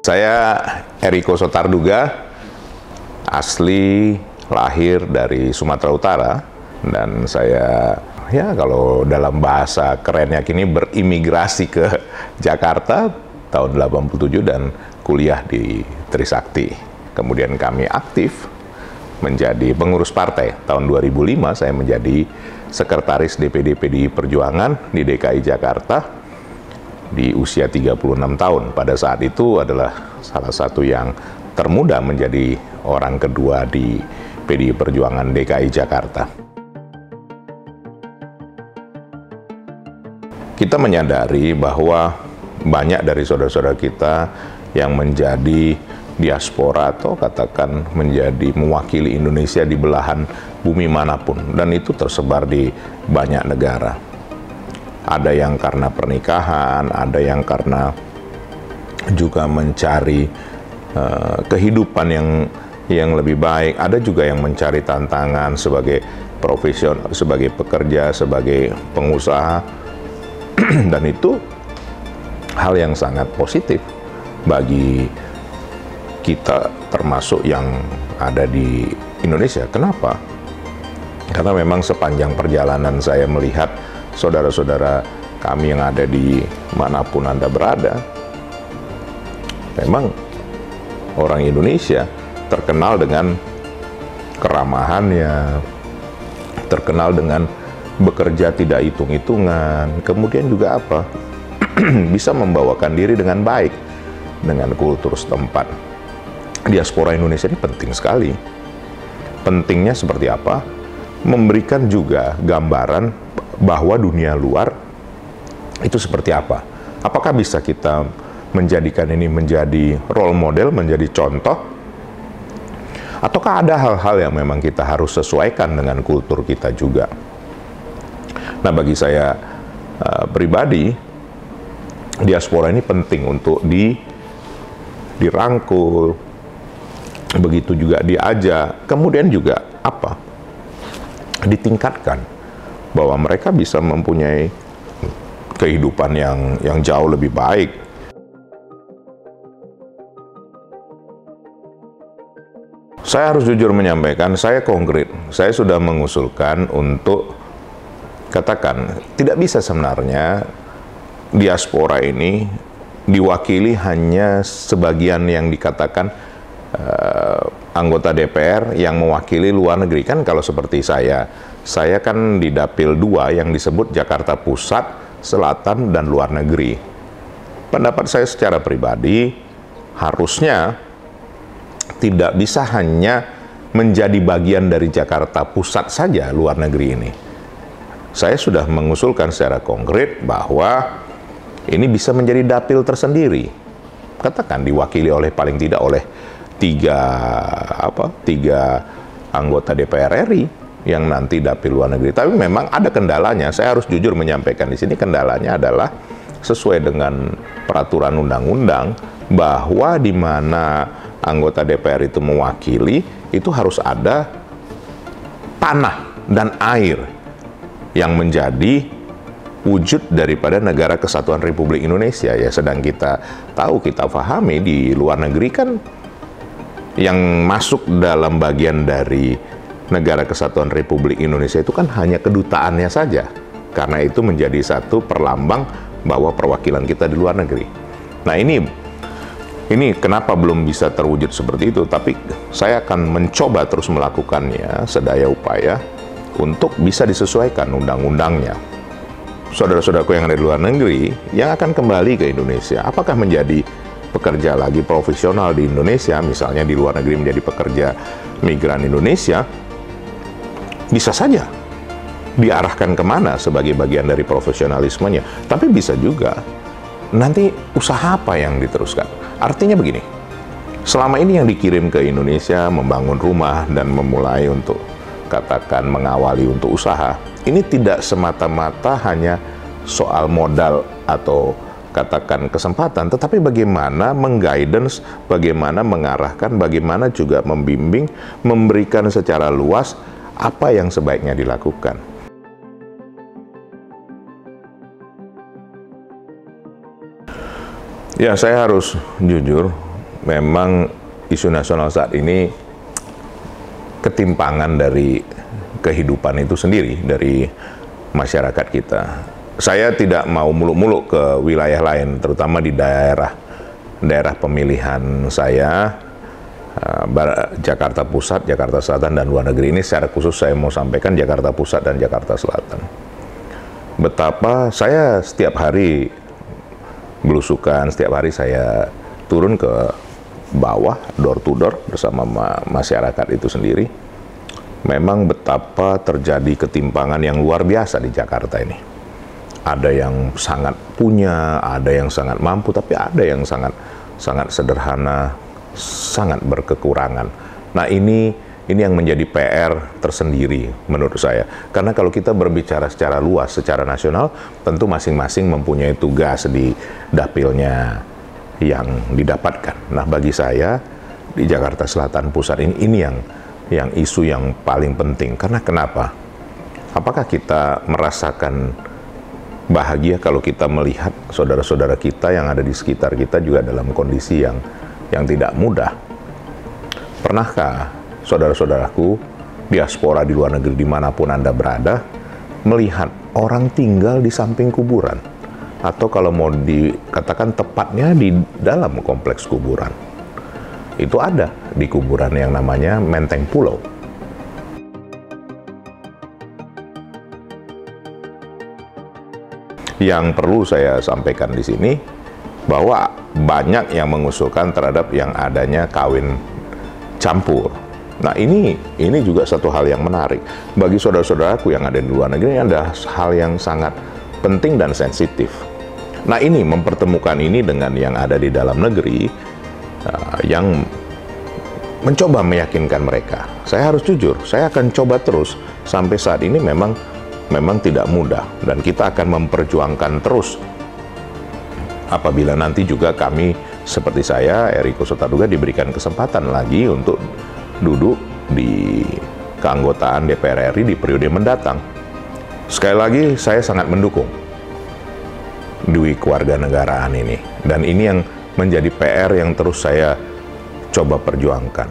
Saya Eriko Sotarduga, asli lahir dari Sumatera Utara, dan saya kalau dalam bahasa kerennya kini berimigrasi ke Jakarta tahun 87 dan kuliah di Trisakti. Kemudian kami aktif menjadi pengurus partai. Tahun 2005 saya menjadi sekretaris DPD PDI Perjuangan di DKI Jakarta di usia 36 tahun. Pada saat itu adalah salah satu yang termuda menjadi orang kedua di PDI Perjuangan DKI Jakarta. Kita menyadari bahwa banyak dari saudara-saudara kita yang menjadi diaspora atau katakan menjadi mewakili Indonesia di belahan bumi manapun, dan itu tersebar di banyak negara. Ada yang karena pernikahan, ada yang karena juga mencari kehidupan yang lebih baik, ada juga yang mencari tantangan sebagai profesional, sebagai pekerja, sebagai pengusaha, dan itu hal yang sangat positif bagi kita termasuk yang ada di Indonesia. Kenapa? Karena memang sepanjang perjalanan saya melihat saudara-saudara kami yang ada di manapun Anda berada, memang orang Indonesia terkenal dengan keramahannya, terkenal dengan bekerja tidak hitung-hitungan, kemudian juga apa? Bisa membawakan diri dengan baik dengan kultur setempat. Diaspora Indonesia ini penting sekali. Pentingnya seperti apa? Memberikan juga gambaran bahwa dunia luar itu seperti apa. Apakah bisa kita menjadikan ini menjadi role model, menjadi contoh? Ataukah ada hal-hal yang memang kita harus sesuaikan dengan kultur kita juga? Nah, bagi saya pribadi, diaspora ini penting untuk dirangkul, begitu juga diajak, kemudian juga apa? Ditingkatkan, bahwa mereka bisa mempunyai kehidupan yang jauh lebih baik. Saya harus jujur menyampaikan, saya konkret, saya sudah mengusulkan untuk katakan, tidak bisa sebenarnya diaspora ini diwakili hanya sebagian yang dikatakan anggota DPR yang mewakili luar negeri. Kan kalau seperti saya kan di Dapil 2 yang disebut Jakarta Pusat, Selatan, dan Luar Negeri. Pendapat saya secara pribadi, harusnya tidak bisa hanya menjadi bagian dari Jakarta Pusat saja luar negeri ini. Saya sudah mengusulkan secara konkret bahwa ini bisa menjadi dapil tersendiri. Katakan diwakili oleh paling tidak oleh tiga anggota DPR RI yang nanti dapil luar negeri. Tapi memang ada kendalanya. Saya harus jujur menyampaikan di sini, kendalanya adalah sesuai dengan peraturan undang-undang bahwa di mana anggota DPR itu mewakili, itu harus ada tanah dan air yang menjadi wujud daripada negara kesatuan Republik Indonesia. Ya, sedang kita tahu, kita pahami di luar negeri kan yang masuk dalam bagian dari negara kesatuan Republik Indonesia itu kan hanya kedutaannya saja, karena itu menjadi satu perlambang bahwa perwakilan kita di luar negeri. Nah, ini kenapa belum bisa terwujud seperti itu, tapi saya akan mencoba terus melakukannya sedaya upaya untuk bisa disesuaikan undang-undangnya. Saudara-saudaraku yang ada di luar negeri yang akan kembali ke Indonesia, apakah menjadi pekerja lagi profesional di Indonesia, misalnya di luar negeri menjadi pekerja migran Indonesia, bisa saja diarahkan kemana sebagai bagian dari profesionalismenya. Tapi bisa juga nanti usaha apa yang diteruskan. Artinya begini, selama ini yang dikirim ke Indonesia membangun rumah dan memulai untuk katakan mengawali untuk usaha, ini tidak semata-mata hanya soal modal atau katakan kesempatan, tetapi bagaimana mengguidance, bagaimana mengarahkan, bagaimana juga membimbing, memberikan secara luas apa yang sebaiknya dilakukan. Ya, saya harus jujur memang isu nasional saat ini ketimpangan dari kehidupan itu sendiri, dari masyarakat kita. Saya tidak mau muluk-muluk ke wilayah lain, terutama di daerah pemilihan saya, Jakarta Pusat, Jakarta Selatan, dan luar negeri. Ini secara khusus saya mau sampaikan Jakarta Pusat dan Jakarta Selatan. Betapa saya setiap hari belusukan, setiap hari saya turun ke bawah, door to door bersama masyarakat itu sendiri. Memang betapa terjadi ketimpangan yang luar biasa di Jakarta ini. Ada yang sangat punya, ada yang sangat mampu, tapi ada yang sangat sederhana, sangat berkekurangan. Nah, ini yang menjadi PR tersendiri menurut saya. Karena kalau kita berbicara secara luas, secara nasional, tentu masing-masing mempunyai tugas di dapilnya yang didapatkan. Nah, bagi saya di Jakarta Selatan Pusat ini yang isu yang paling penting. Karena kenapa? Apakah kita merasakan bahagia kalau kita melihat saudara-saudara kita yang ada di sekitar kita juga dalam kondisi yang tidak mudah? Pernahkah saudara-saudaraku diaspora di luar negeri dimanapun Anda berada melihat orang tinggal di samping kuburan? Atau kalau mau dikatakan tepatnya di dalam kompleks kuburan? Itu ada di kuburan yang namanya Menteng Pulau. Yang perlu saya sampaikan di sini, bahwa banyak yang mengusulkan terhadap yang adanya kawin campur. Nah, ini juga satu hal yang menarik. Bagi saudara-saudaraku yang ada di luar negeri, ini ada hal yang sangat penting dan sensitif. Nah, ini mempertemukan ini dengan yang ada di dalam negeri, yang mencoba meyakinkan mereka. Saya harus jujur, saya akan coba terus. Sampai saat ini memang tidak mudah, dan kita akan memperjuangkan terus. Apabila nanti juga kami, seperti saya, Eriko Sotarduga, diberikan kesempatan lagi untuk duduk di keanggotaan DPR RI di periode mendatang. Sekali lagi, saya sangat mendukung duit kewarganegaraan ini. Dan ini yang menjadi PR yang terus saya coba perjuangkan.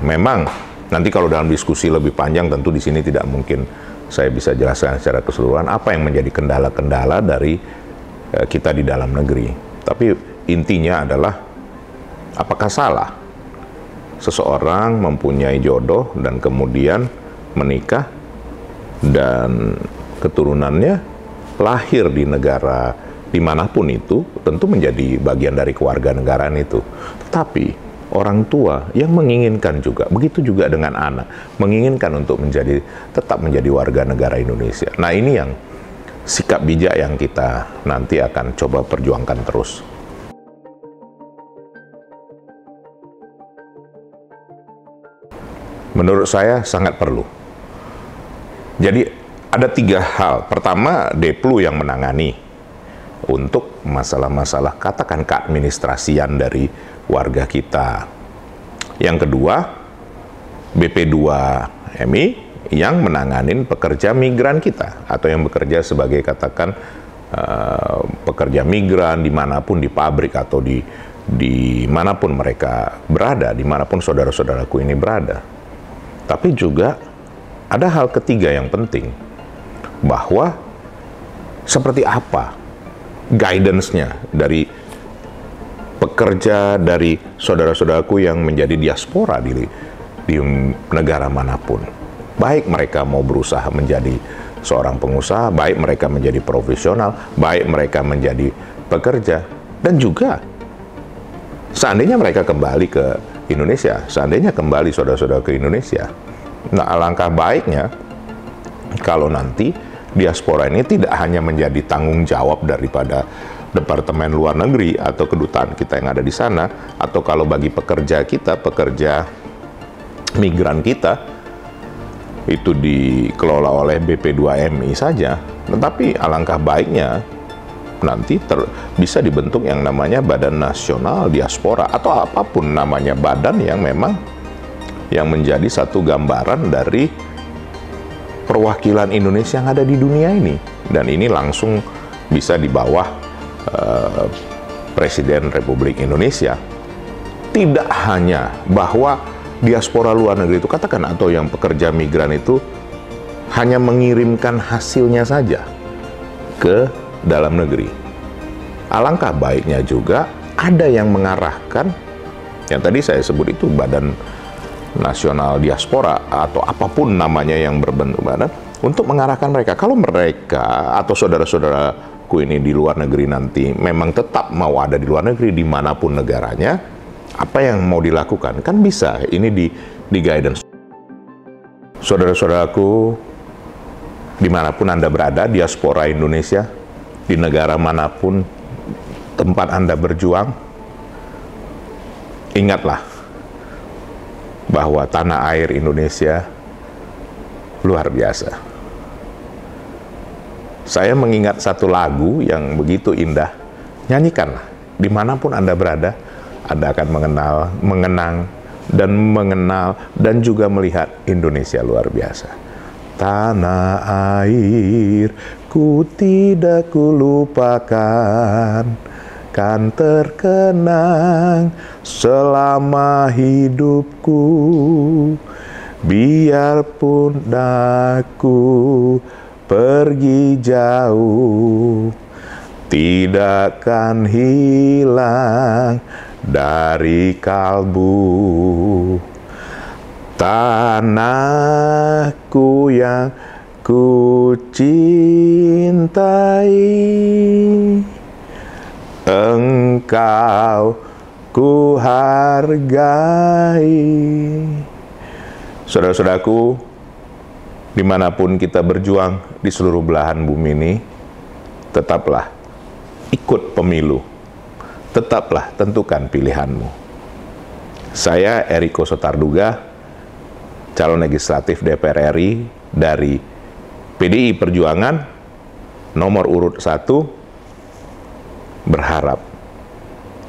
Memang, nanti kalau dalam diskusi lebih panjang, tentu di sini tidak mungkin saya bisa jelaskan secara keseluruhan apa yang menjadi kendala-kendala dari kita di dalam negeri. Tapi intinya adalah, apakah salah seseorang mempunyai jodoh dan kemudian menikah dan keturunannya lahir di negara dimanapun itu, tentu menjadi bagian dari kewarganegaraan itu. Tetapi orang tua yang menginginkan juga, begitu juga dengan anak, menginginkan untuk tetap menjadi warga negara Indonesia. Nah, ini yang sikap bijak yang kita nanti akan coba perjuangkan terus. Menurut saya sangat perlu. Jadi ada 3 hal. Pertama, Deplu yang menangani untuk masalah-masalah katakan keadministrasian dari warga kita. Yang kedua, BP2MI yang menanganin pekerja migran kita, atau yang bekerja sebagai katakan pekerja migran dimanapun, di pabrik atau di manapun mereka berada, dimanapun saudara-saudaraku ini berada. Tapi juga ada hal ketiga yang penting, bahwa seperti apa guidance-nya dari pekerja, dari saudara-saudaraku yang menjadi diaspora di negara manapun. Baik mereka mau berusaha menjadi seorang pengusaha, baik mereka menjadi profesional, baik mereka menjadi pekerja, dan juga seandainya mereka kembali ke Indonesia, seandainya kembali saudara-saudara ke Indonesia. Nah, alangkah baiknya kalau nanti diaspora ini tidak hanya menjadi tanggung jawab daripada Departemen Luar Negeri atau kedutaan kita yang ada di sana, atau kalau bagi pekerja kita, pekerja migran kita, itu dikelola oleh BP2MI saja, tetapi alangkah baiknya nanti bisa dibentuk yang namanya Badan Nasional Diaspora, atau apapun namanya badan yang memang yang menjadi satu gambaran dari perwakilan Indonesia yang ada di dunia ini. Dan ini langsung bisa di bawah Presiden Republik Indonesia. tidak hanya bahwa diaspora luar negeri itu, katakan, atau yang pekerja migran itu hanya mengirimkan hasilnya saja ke dalam negeri. Alangkah baiknya juga ada yang mengarahkan, yang tadi saya sebut itu Badan Nasional Diaspora atau apapun namanya yang berbentuk badan, untuk mengarahkan mereka. Kalau mereka atau saudara-saudaraku ini di luar negeri nanti memang tetap mau ada di luar negeri dimanapun negaranya, apa yang mau dilakukan? Kan bisa ini di guidance. Saudara-saudaraku, dimanapun Anda berada, diaspora Indonesia, di negara manapun tempat Anda berjuang, ingatlah bahwa tanah air Indonesia luar biasa. Saya mengingat satu lagu yang begitu indah, nyanyikanlah. Dimanapun Anda berada, Anda akan mengenang dan juga melihat Indonesia luar biasa. Tanah air ku tidak kulupakan, kan terkenang selama hidupku. Biarpun aku pergi jauh, tidak akan hilang dari kalbu. Tanahku yang ku cintai, engkau ku hargai. Saudara-saudaraku, dimanapun kita berjuang di seluruh belahan bumi ini, tetaplah ikut pemilu, tetaplah tentukan pilihanmu. Saya Eriko Sotarduga, calon legislatif DPR RI dari PDI Perjuangan, nomor urut 1, berharap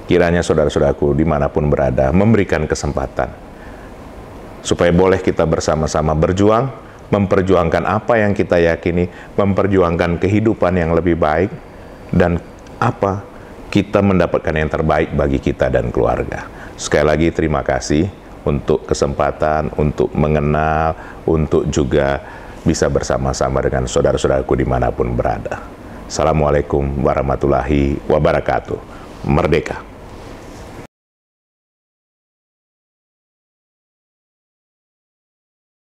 kiranya saudara-saudaraku dimanapun berada memberikan kesempatan supaya boleh kita bersama-sama berjuang, memperjuangkan apa yang kita yakini, memperjuangkan kehidupan yang lebih baik, dan kita mendapatkan yang terbaik bagi kita dan keluarga. Sekali lagi terima kasih untuk kesempatan, untuk mengenal, untuk juga bisa bersama-sama dengan saudara-saudaraku dimanapun berada. Assalamualaikum warahmatullahi wabarakatuh. Merdeka!